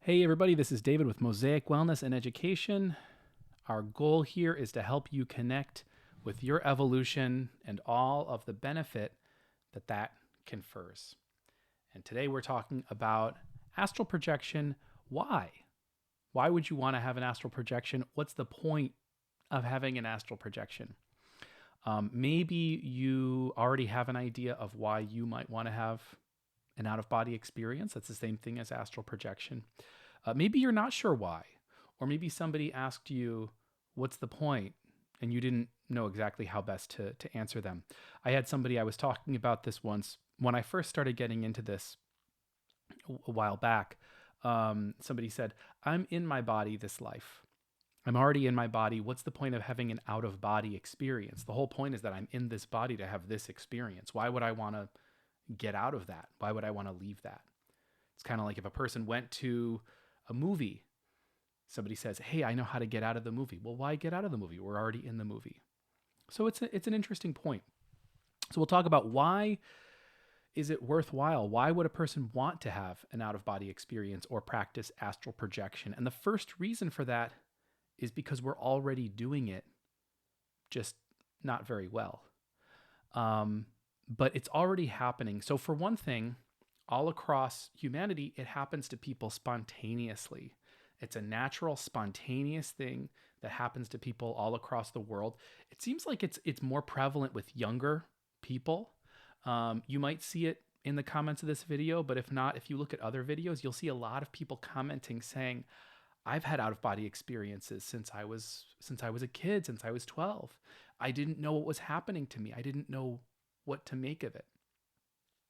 Hey, everybody, this is David with Mosaic Wellness and Education. Our goal here is to help you connect with your evolution and all of the benefit that confers. And today we're talking about astral projection. Why? Why would you want to have an astral projection? What's the point of having an astral projection? Maybe you already have an idea of why you might want to have an out of body experience. That's the same thing as astral projection. Maybe you're not sure why, or maybe somebody asked you, what's the point? And you didn't know exactly how best to answer them. I had somebody, I was talking about this once when I first started getting into this a while back. Somebody said, I'm in my body this life. I'm already in my body. What's the point of having an out of body experience? The whole point is that I'm in this body to have this experience. Why would I want to get out of that? Why would I want to leave that? It's kind of like if a person went to a movie, somebody says, hey, I know how to get out of the movie. Well, why get out of the movie? We're already in the movie. So it's an interesting point. So we'll talk about why is it worthwhile? Why would a person want to have an out of body experience or practice astral projection? And the first reason for that is because we're already doing it, just not very well. But it's already happening. So for one thing, all across humanity, it happens to people spontaneously. It's a natural, spontaneous thing that happens to people all across the world. It seems like it's more prevalent with younger people. You might see it in the comments of this video, but if not, if you look at other videos, you'll see a lot of people commenting saying, I've had out of body experiences since I was a kid, since I was 12. I didn't know what was happening to me. I didn't know what to make of it.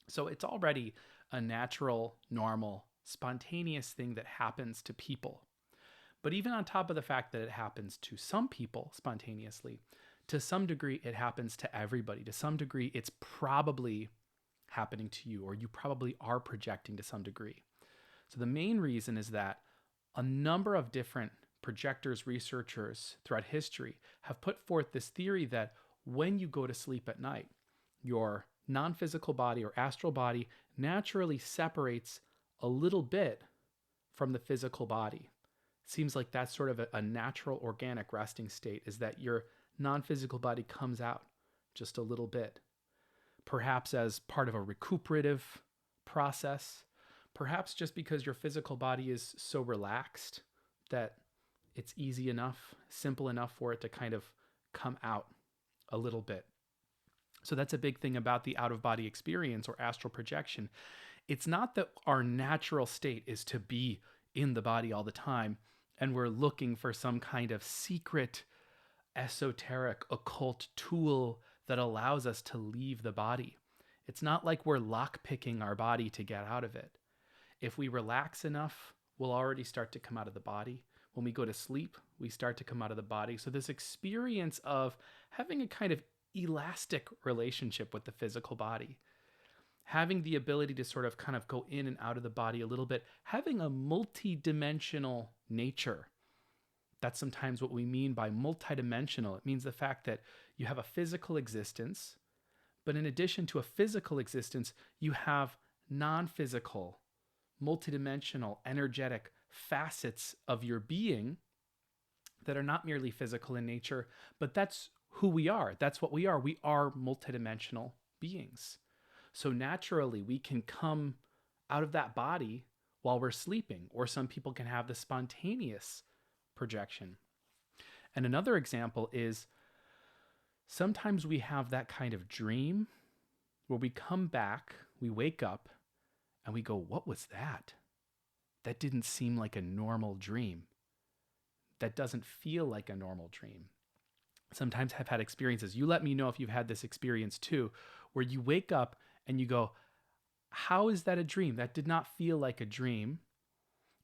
So it's already a natural, normal, spontaneous thing that happens to people. But even on top of the fact that it happens to some people spontaneously, to some degree, it happens to everybody. To some degree, it's probably happening to you, or you probably are projecting to some degree. So the main reason is that a number of different projectors, researchers throughout history have put forth this theory that when you go to sleep at night, your non-physical body or astral body naturally separates a little bit from the physical body. It seems like that's sort of a natural organic resting state, is that your non-physical body comes out just a little bit, perhaps as part of a recuperative process, perhaps just because your physical body is so relaxed that it's easy enough, simple enough for it to kind of come out a little bit. So that's a big thing about the out-of-body experience or astral projection. It's not that our natural state is to be in the body all the time and we're looking for some kind of secret, esoteric, occult tool that allows us to leave the body. It's not like we're lockpicking our body to get out of it. If we relax enough, we'll already start to come out of the body. When we go to sleep, we start to come out of the body. So this experience of having a kind of elastic relationship with the physical body, having the ability to sort of kind of go in and out of the body a little bit, having a multi-dimensional nature. That's sometimes what we mean by multidimensional. It means the fact that you have a physical existence, but in addition to a physical existence, you have non-physical, multidimensional, energetic facets of your being that are not merely physical in nature, but that's who we are. That's what we are. We are multidimensional beings. So naturally, we can come out of that body while we're sleeping, or some people can have the spontaneous projection. And another example is sometimes we have that kind of dream where we come back, we wake up, and we go, what was that? That didn't seem like a normal dream. That doesn't feel like a normal dream. Sometimes I've had experiences. You let me know if you've had this experience too, where you wake up and you go, how is that a dream? That did not feel like a dream.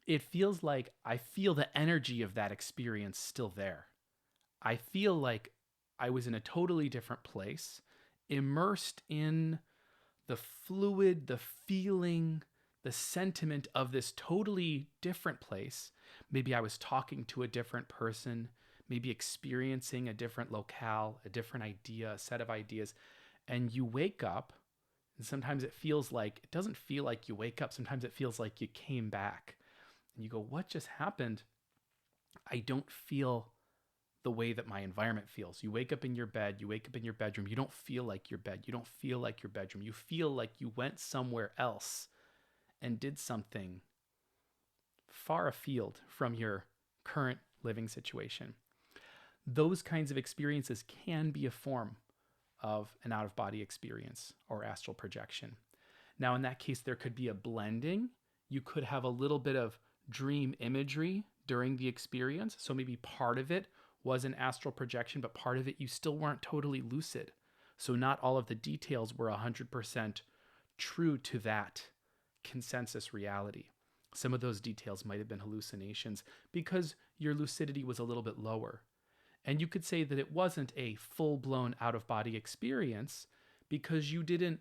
It feels like I feel the energy of that experience still there. I feel like I was in a totally different place, immersed in the fluid, the feeling, the sentiment of this totally different place. Maybe I was talking to a different person, maybe experiencing a different locale, a different idea, a set of ideas, and you wake up, and sometimes it doesn't feel like you wake up. Sometimes it feels like you came back. and you go, what just happened? I don't feel the way that my environment feels. You wake up in your bed, you wake up in your bedroom, you don't feel like your bed, you don't feel like your bedroom. You feel like you went somewhere else and did something far afield from your current living situation. Those kinds of experiences can be a form of an out of body experience or astral projection. Now, in that case, there could be a blending. You could have a little bit of dream imagery during the experience. So maybe part of it was an astral projection, but part of it you still weren't totally lucid. So not all of the details were 100% true to that consensus reality. Some of those details might have been hallucinations because your lucidity was a little bit lower. And you could say that it wasn't a full blown out of body experience because you didn't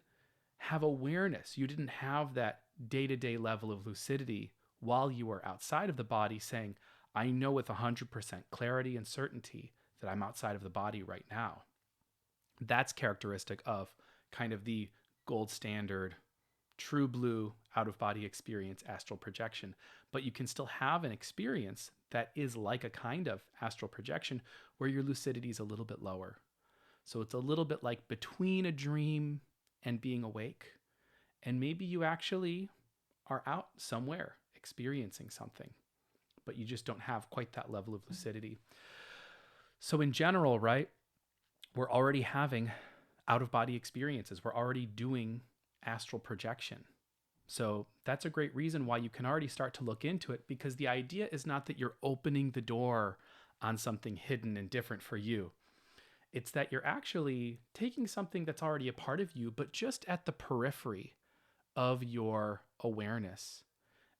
have awareness. You didn't have that day to day level of lucidity while you were outside of the body saying, I know with 100% clarity and certainty that I'm outside of the body right now. That's characteristic of kind of the gold standard, true blue out of body experience, astral projection. But you can still have an experience that is like a kind of astral projection where your lucidity is a little bit lower. So it's a little bit like between a dream and being awake. And maybe you actually are out somewhere experiencing something, but you just don't have quite that level of lucidity. So in general, right, we're already having out of body experiences. We're already doing astral projection. So that's a great reason why you can already start to look into it, because the idea is not that you're opening the door on something hidden and different for you. It's that you're actually taking something that's already a part of you, but just at the periphery of your awareness,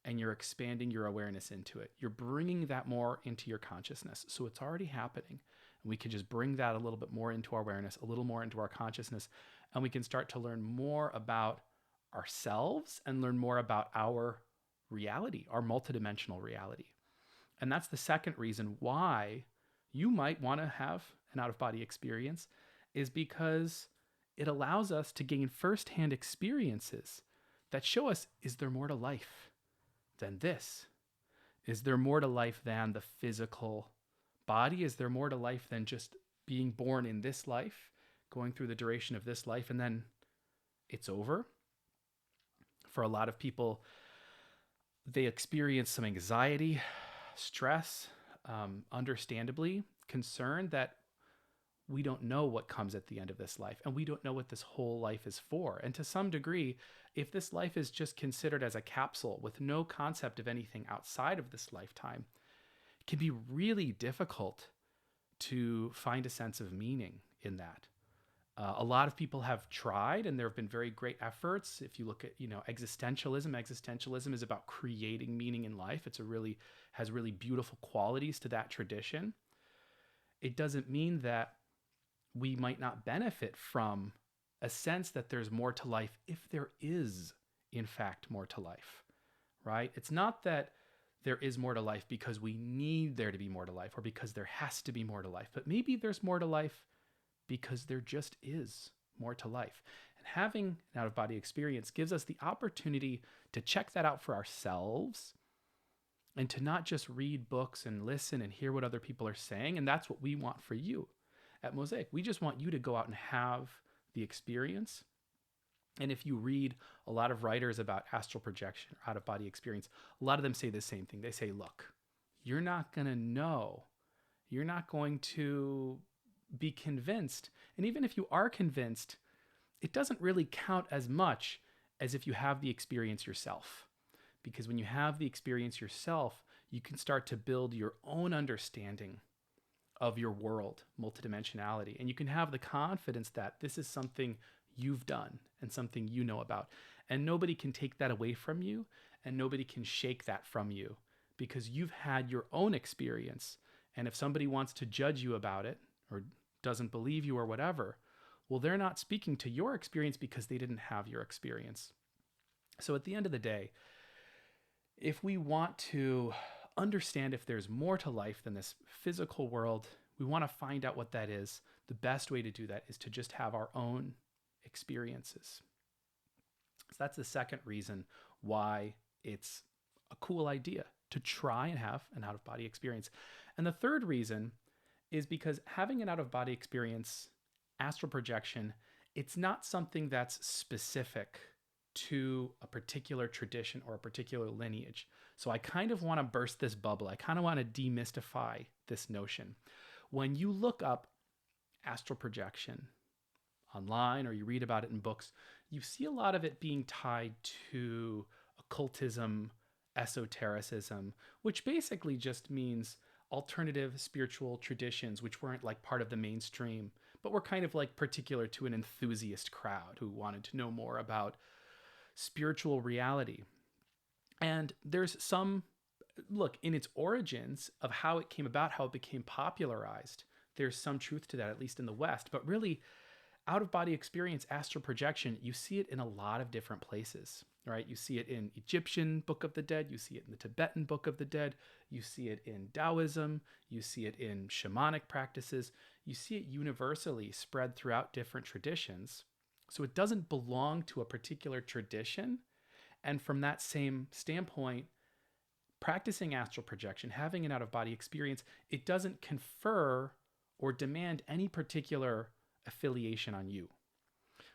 and you're expanding your awareness into it. You're bringing that more into your consciousness. So it's already happening. And we can just bring that a little bit more into our awareness, a little more into our consciousness, and we can start to learn more about ourselves and learn more about our reality, our multidimensional reality. And that's the second reason why you might want to have an out-of-body experience, is because it allows us to gain firsthand experiences that show us, is there more to life than this? Is there more to life than the physical body? Is there more to life than just being born in this life, going through the duration of this life, and then it's over? For a lot of people, they experience some anxiety, stress, understandably concerned that we don't know what comes at the end of this life, and we don't know what this whole life is for. And to some degree, if this life is just considered as a capsule with no concept of anything outside of this lifetime, it can be really difficult to find a sense of meaning in that. A lot of people have tried, and there have been very great efforts. If you look at, existentialism is about creating meaning in life. Has really beautiful qualities to that tradition. It doesn't mean that we might not benefit from a sense that there's more to life if there is, in fact, more to life, right? It's not that there is more to life because we need there to be more to life or because there has to be more to life, but maybe there's more to life because there just is more to life. And having an out-of-body experience gives us the opportunity to check that out for ourselves and to not just read books and listen and hear what other people are saying. And that's what we want for you at Mosaic. We just want you to go out and have the experience. And if you read a lot of writers about astral projection or out-of-body experience, a lot of them say the same thing. They say, look, you're not going to know. You're not going to be convinced. And even if you are convinced, it doesn't really count as much as if you have the experience yourself. Because when you have the experience yourself, you can start to build your own understanding of your world, multidimensionality. And you can have the confidence that this is something you've done and something you know about. And nobody can take that away from you, and nobody can shake that from you, because you've had your own experience. And if somebody wants to judge you about it or doesn't believe you or whatever, well, they're not speaking to your experience because they didn't have your experience. So at the end of the day, if we want to understand if there's more to life than this physical world, we want to find out what that is. The best way to do that is to just have our own experiences. So that's the second reason why it's a cool idea to try and have an out of body experience. And the third reason is because having an out of body experience, astral projection, it's not something that's specific to a particular tradition or a particular lineage. So I kind of want to burst this bubble. I kind of want to demystify this notion. When you look up astral projection online or you read about it in books, you see a lot of it being tied to occultism, esotericism, which basically just means alternative spiritual traditions, which weren't like part of the mainstream, but were kind of like particular to an enthusiast crowd who wanted to know more about spiritual reality. And there's some look in its origins of how it came about, how it became popularized. There's some truth to that, at least in the West. But really, out of body experience, astral projection, you see it in a lot of different places, right? You see it in Egyptian Book of the Dead. You see it in the Tibetan Book of the Dead. You see it in Taoism. You see it in shamanic practices. You see it universally spread throughout different traditions. So it doesn't belong to a particular tradition. And from that same standpoint, practicing astral projection, having an out of body experience, it doesn't confer or demand any particular affiliation on you.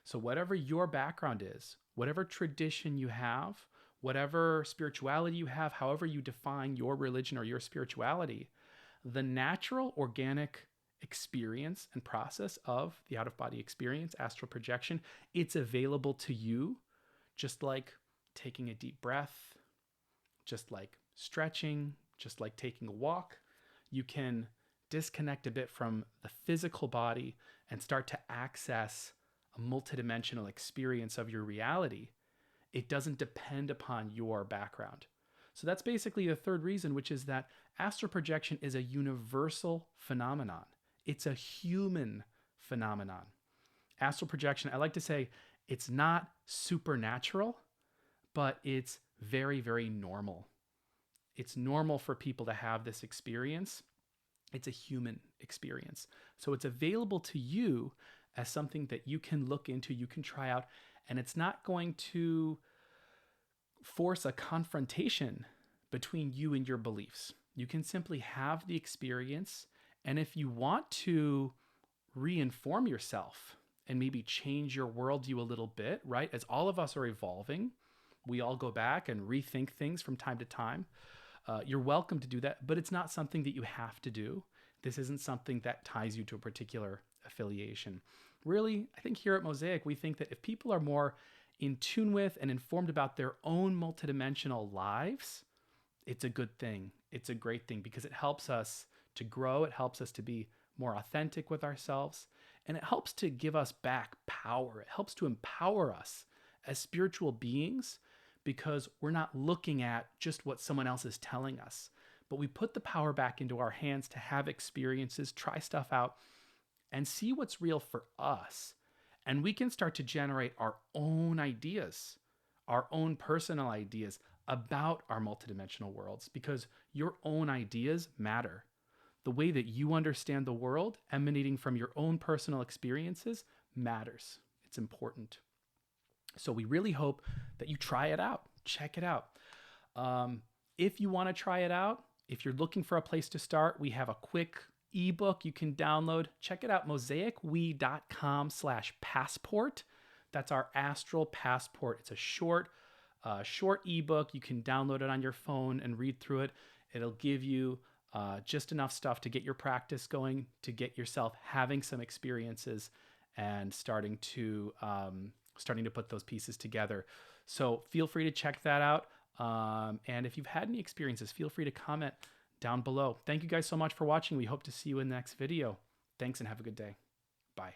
So whatever your background is, whatever tradition you have, whatever spirituality you have, however you define your religion or your spirituality, the natural organic experience and process of the out of body experience, astral projection, it's available to you, just like taking a deep breath, just like stretching, just like taking a walk. You can disconnect a bit from the physical body and start to access a multidimensional experience of your reality. It doesn't depend upon your background. So that's basically the third reason, which is that astral projection is a universal phenomenon. It's a human phenomenon. Astral projection, I like to say, it's not supernatural, but it's very, very normal. It's normal for people to have this experience. It's a human experience. So it's available to you as something that you can look into, you can try out, and it's not going to force a confrontation between you and your beliefs. You can simply have the experience, and if you want to reinform yourself and maybe change your worldview a little bit, right? As all of us are evolving, we all go back and rethink things from time to time. You're welcome to do that, but it's not something that you have to do. This isn't something that ties you to a particular affiliation. Really, I think here at Mosaic, we think that if people are more in tune with and informed about their own multidimensional lives, it's a good thing. It's a great thing because it helps us to grow. It helps us to be more authentic with ourselves, and it helps to give us back power. It helps to empower us as spiritual beings because we're not looking at just what someone else is telling us, but we put the power back into our hands to have experiences, try stuff out, and see what's real for us. And we can start to generate our own ideas, our own personal ideas about our multidimensional worlds, because your own ideas matter. The way that you understand the world emanating from your own personal experiences matters. It's important. So we really hope that you try it out. Check it out. If you want to try it out, if you're looking for a place to start, we have a quick ebook you can download. Check it out, mosaicwe.com/passport. That's our astral passport. It's a short ebook. You can download it on your phone and read through it. It'll give you just enough stuff to get your practice going, to get yourself having some experiences and starting to put those pieces together. So feel free to check that out. And if you've had any experiences, feel free to comment down below. Thank you guys so much for watching. We hope to see you in the next video. Thanks and have a good day. Bye.